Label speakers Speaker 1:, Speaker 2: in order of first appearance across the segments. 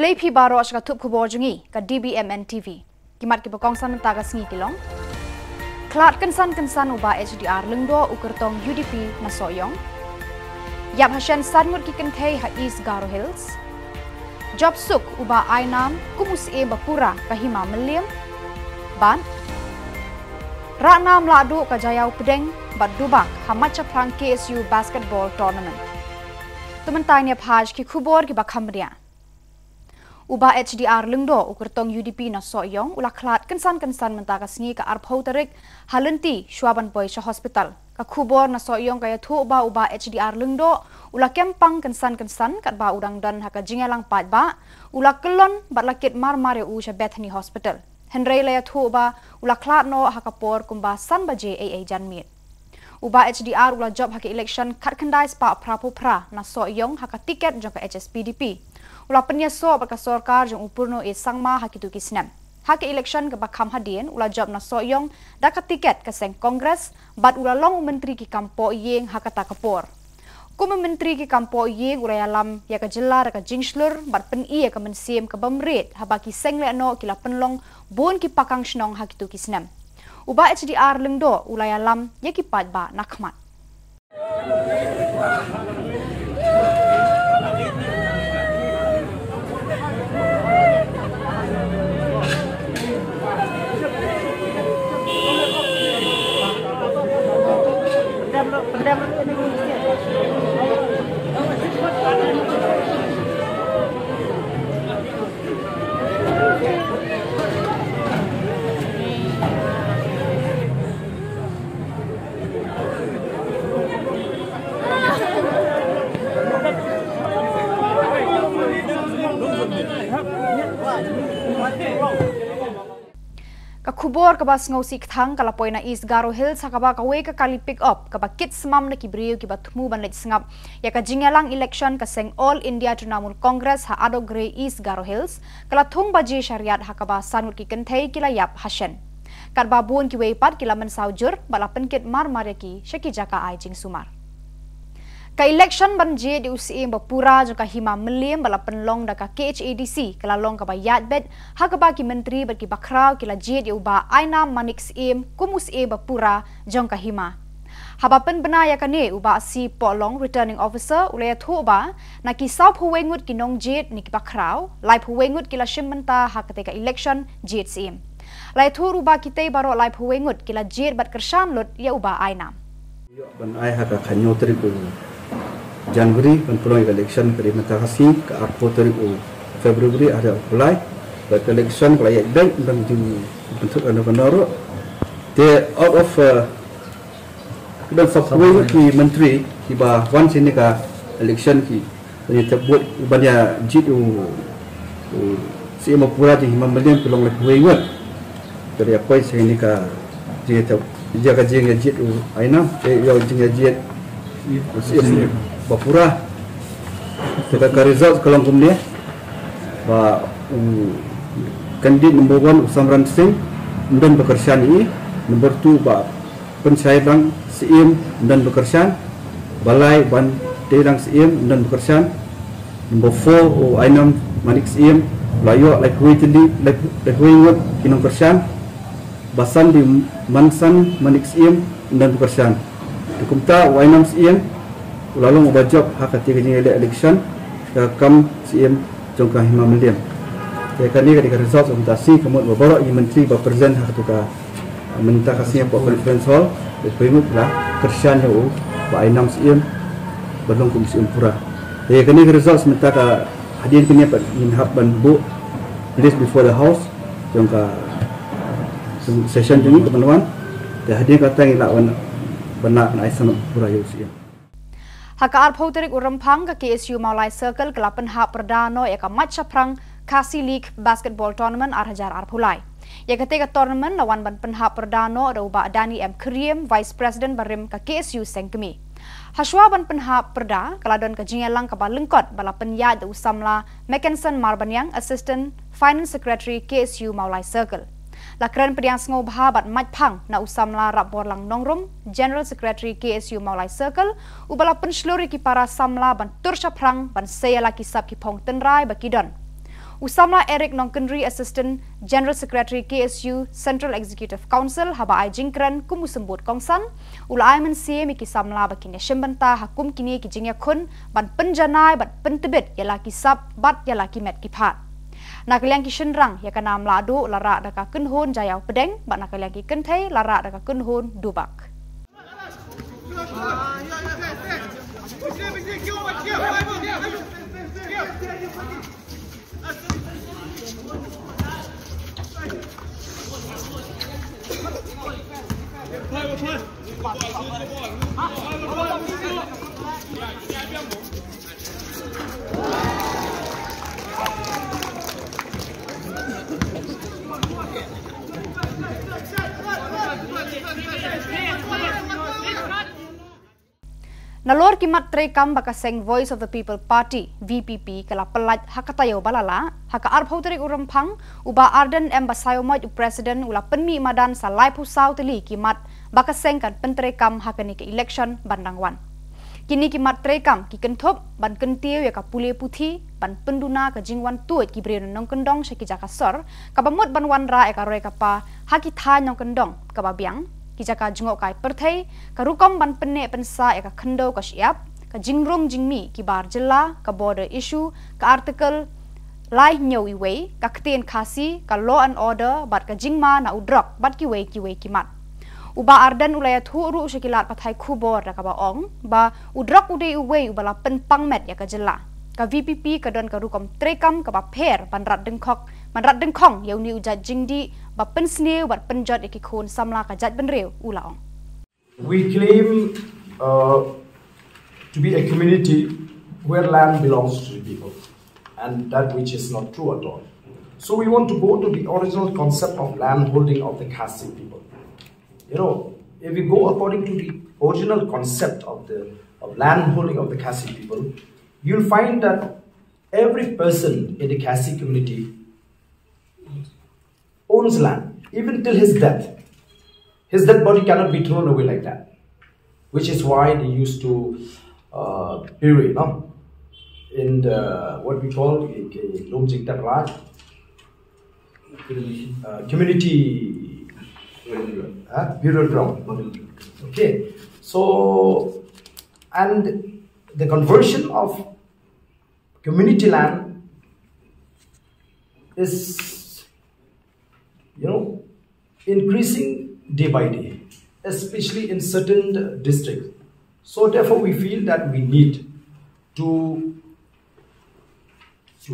Speaker 1: Ulay pi baro asya ka KHUBOR jungi ka DBMN TV. Kimat ki pagkongsan mentaga sengi kilong. Klat kensan uba HDR lengdo ukertong UDP na soyong. Yap hasyan sanmut ki kentay ha East Garo Hills. Job suk uba ainam kumus e bapura kahima meliam. Ban. Raknam ladu ka jayau pedeng bat dubak hamacha prang KSU basketball tournament. Tumentanya page ki KHUBOR ki bakamria. Uba HDR lengdo ukertong UDP na soyong ula klat kensan mentaka sengi ka arpau tarik halenti syuaban boy sa hospital. Ka KHUBOR na soyong kaya tu uba HDR lengdo ula kempang kensan kat ba udang dan haka jingalang pat ba ula kelon bat lakit mar u sa Bethany Hospital. Henry laya tu uba ula klat no haka por kumba san baje AA janmit. Uba HDR ula job haka election kat kendai spa pra na soyong haka tiket jangka HSPDP. Ula penyaso baka sorkar jang upurno sangma hakitu kisnem. Haki election ke bakam hadien ula job na soyong daka tiket ke seng kongres bat ula long menteri ki kampo yeng hakata kapor. Kuma menteri ki kampo yeng ula yalam ya ka jela daka jingslur bat pen iya ke mensiem ke bamret habaki seng le no kila penlong bon ki pakang shnong hakitu kisnem. Uba HDR lengdo ula yalam ya ki pat ba nakmat. Ka KHUBOR ka bas ngau sik thang kalapoy na East Garo Hills sakaba ka way ka kali pick up ka bakit smam na kibriyo ki batmu ban let singap ya ka jingalang election ka seng All India Trinamool Congress ha ado grey East Garo Hills kala thung baji syariat hakaba sanut ki kenthei kila yap hashen kat babun ki way pat kila men saujur bala penkit mar ki syaki jaka ai jing sumar. Ka election banje di usi bapura jangka hima meliam bala penlong daka KHADC kala long ka bayat bed hakaba ki menteri bagi bakrau kila jed uba aina manix kumus bapura jangka hima. Haba pen benaya kane uba si polong returning officer ulaya thu uba na ki saup huwengut ki nong jed ni ki bakrau live huwengut kila shimenta hakate ka election jed sim. Lai thu uba kitay baro live huwengut kila jed bat kersan lut ya uba aina.
Speaker 2: Ban ai haka khanyo triku Januari ban peluang election kali mentahasi ke apa tarik Februari ada apply ke election layak bank dan bentuk benar they out of dan software ki menteri ki ba wan sini ka election ki ni terbuat banyak jit si mapura di memelian peluang lebih banyak dari apa sini ka dia jaga jing jit aina yo jing jit bapura kita ke result kalau kemudian ba kandidat number 1 Samran Singh dan bekerjaan ini number 2 ba pensailang SIM dan bekerjaan balai ban terang SIM dan bekerjaan number 4 Ainam Manik SIM layo like witli like wingwat kinong bekerjaan basan di mansan Manik SIM dan bekerjaan dikumta Ainam SIM lalu ubajab hak hati kejadian election kam CM jangka hima meliam. Ya kini ketika result presentasi kemudian beberapa menteri berpresent hak tuka mentah kasihnya buat conference hall berpingut lah kerjaan yang pak Ainam CM belum komisi pura. Ya kini result sementara hadirin kini pada inhab ban bu place before the house jangka session ini teman-teman. Ya hadirin kata yang lawan benar Aisan pura UCM.
Speaker 1: Haka arpau tarik RYMPHANG ka KSU Meghalaya Circle kelapan hak perdana ya ka matcha prang Khasi League basketball tournament arhajar arpulai. Ya ketika tournament lawan ban penhak perdana ada uba Dani M Kriem Vice President barim ka KSU sengkemi. Haswa ban penhak perda kaladon ka jingalang ka balengkot bala penyat da usamla Mackenson Marbanyang Assistant Finance Secretary KSU Meghalaya Circle. Lakran pediang sengo bahabat matphang na usamla rapor lang nongrum General Secretary KSU Meghalaya Circle ubala pensluri ki para samla ban tursha prang ban saya laki sab ki pong tenrai bakidon. Usamla Eric Nongkenri Assistant General Secretary KSU Central Executive Council haba ai jingkran kumusembut kongsan ula ai mensie miki samla bakine shembanta hakum kini ki jingya khun ban penjanai bat pentebet yala ki sab bat yala ki met ki phat nakaliang ki shenrang ya kana mladu lara daka kenhon jayau pedeng bat nakaliang ki kenthei lara daka kenhon dubak Nalor kimat trekam bakaseng Voice of the People Party VPP kala pelat hakatayo balala haka arbhauterik RYMPHANG uba arden embasayomoj president ula penmi madan salai pusau teli kimat bakaseng kan pentrekam hakani ke election bandangwan kini kimat trekam ki kentop ban kentiu ya ka pule puthi ban penduna ka jingwan tuet ki bre nong kendong syaki jakasor ka bamut banwan ra ka roy kapa haki tha nong kendong ka babiang kijaka jengok kai perthai ka rukom ban penne pensa ka khendo ka siap ka jingrong jingmi ki bar jilla ka border issue ka article lai nyau iwe ka kten khasi ka law and order bat ka jingma na udrok bat ki we ki mat uba ardan ulaya thu ru shakilat pathai khubor ka ba ong ba udrok ude iwe ubala pen pangmet ya ka jilla ka VPP ka don ka rukom trekam ka ba pher ban rat dengkhong yau ni ujat jingdi ba pen sneu bat penjot ikikun samla ka jat benreu ulaong.
Speaker 3: We claim to be a community where land belongs to the people, and that which is not true at all. So we want to go to the original concept of land holding of the Khasi people. You know, if we go according to the original concept of land holding of the Khasi people, you'll find that every person in the Khasi community owns land, even till his death. His dead body cannot be thrown away like that, which is why they used to bury, no? In the, what we call community burial ground. Okay, so and the conversion of community land is, you know, increasing day by day, especially in certain districts. So therefore we feel that we need to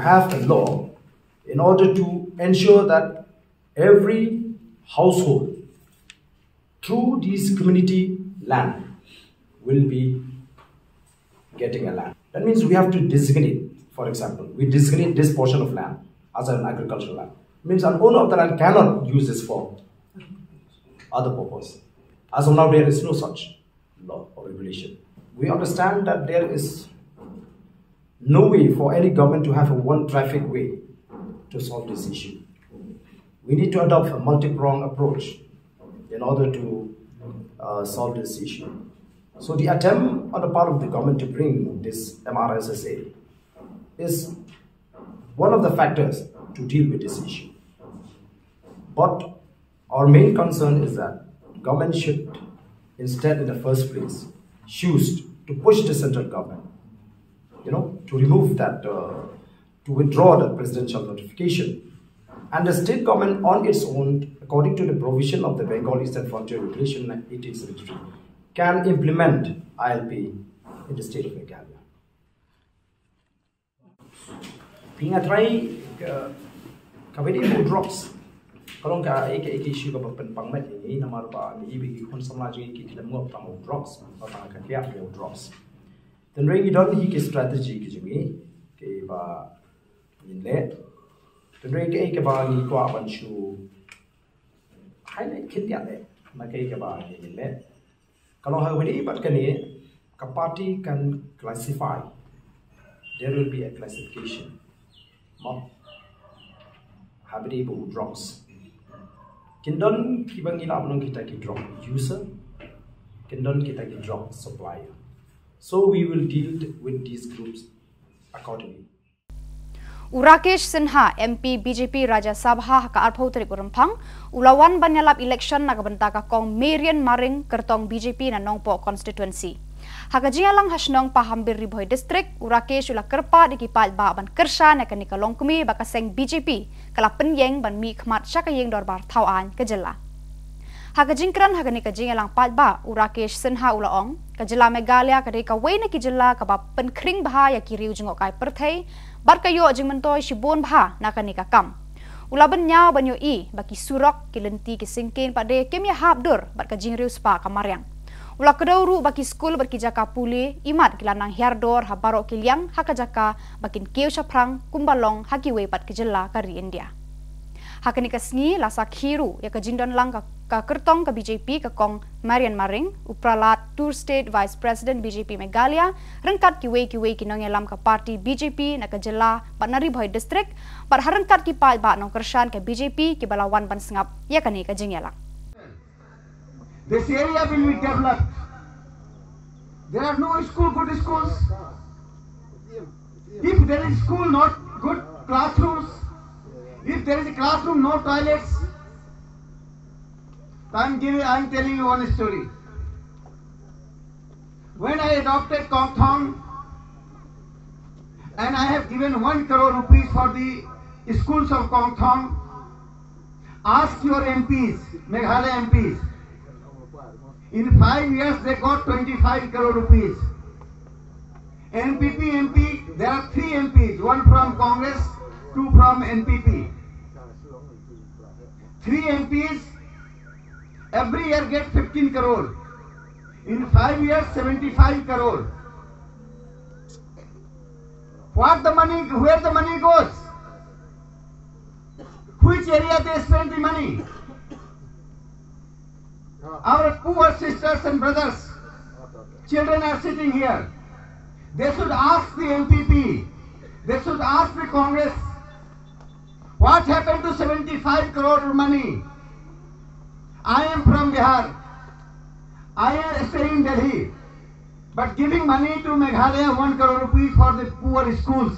Speaker 3: have a law in order to ensure that every household through these community land will be getting a land. That means we have to designate, for example, we designate this portion of land as an agricultural land. It means an owner of the land cannot use this for other purpose. As of now, there is no such law or regulation. We understand that there is no way for any government to have a one traffic way to solve this issue. We need to adopt a multi-pronged approach in order to solve this issue. So the attempt on the part of the government to bring this MRSSA is one of the factors to deal with this issue. But our main concern is that the government should instead, in the first place, choose to push the central government, you know, to remove that, to withdraw the presidential notification. And the state government on its own, according to the provision of the Bengal Eastern Frontier Regulation 1873, can implement ILP in the state of Meghalaya. Pingatrai kabedi drops. Kalau ka ek issue ka pangmet ini nama ba ni bigi kon samla ji ki kilam ngop tang drops atau ka kia drops. Then ring idon hi ki strategy ki jimi ke ba inle. Then ring ke ba ni kwa ban shu highlight kit ya le ma ke ba ni le. Kalau hari ini bat kani ka party can classify. There will be a classification of habitable drops. Kindon kibangila abnong kita ki drop user, kindon kita ki drop supplier. So we will deal with these groups accordingly.
Speaker 1: Urakesh Sinha MP BJP Raja Sabha ka arpau tarik RYMPHANG ulawan banyalap election nakabenta ka kong Marian Maring kertong BJP na Nongpo constituency. Hakajingalang hasnong pahambir riboy district Urakesh ula kerpa dikipal ba ban kersa na kanika longkumi bakaseng BJP kala penyeng ban mi khmat syakayeng dorbar tauan ke jela. Hakajingkran hakanika jingalang palba Urakesh Sinha ulaong ka jela Meghalaya kadika wayna ki jela ka ba penkring bahaya kiriu jengok kai perthai bat kayo jing mentoy shibon bha nakanika kam. Ulaban nya banyo I baki surok kilenti ki singkin pade kemya habdur bat ka jingriu spa kamaryang. Ula kedauru baki skul berkijaka puli imat kilanang hiardor habarok kiliang hakajaka bakin keu shaprang kumbalong hakiwe pat kejela kari India. Hakanika sngi lasa khiru ya kajindon lang ka kertong ka BJP ka kong Marian Maring upralat Tour State Vice President BJP Meghalaya rengkat kiwe kinong yalam ka parti BJP na kajela pat nariboy district pat harengkat ki pal ba nong kershan ka BJP ki balawan ban sengap ya kani ka jingyalang.
Speaker 4: This area will be developed. There are no good schools. If there is school, not good classrooms. If there is a classroom, no toilets. I am telling you one story. When I adopted Kongthong, and I have given 1 crore rupees for the schools of Kongthong, ask your MPs, Meghalaya MPs. In 5 years, they got 25 crore rupees. NPP MP, there are 3 MPs, 1 from Congress, 2 from NPP. 3 MPs every year get 15 crore. In 5 years, 75 crore. Where the money goes? Which area they spend the money? Our poor sisters and brothers, children are sitting here. They should ask the MPP, they should ask the Congress, what happened to 75 crore money? I am from Bihar. I am staying in Delhi. But giving money to Meghalaya 1 crore rupees for the poor schools.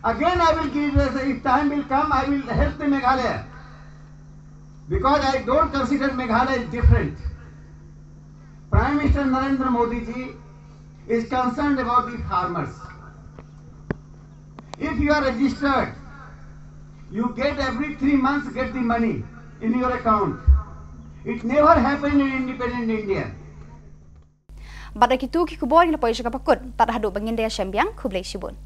Speaker 4: Again I will give, if time will come, I will help the Meghalaya. Because I don't consider Meghalaya is different. Prime Minister Narendra Modi ji is concerned about the farmers. If you are registered, you get every 3 months get the money in your account. It never happened in independent India.
Speaker 1: Pada kitu KHUBOR na poy siya kapakod, tada hado bangin daya siyambiyang kublay sibon.